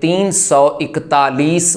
341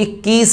21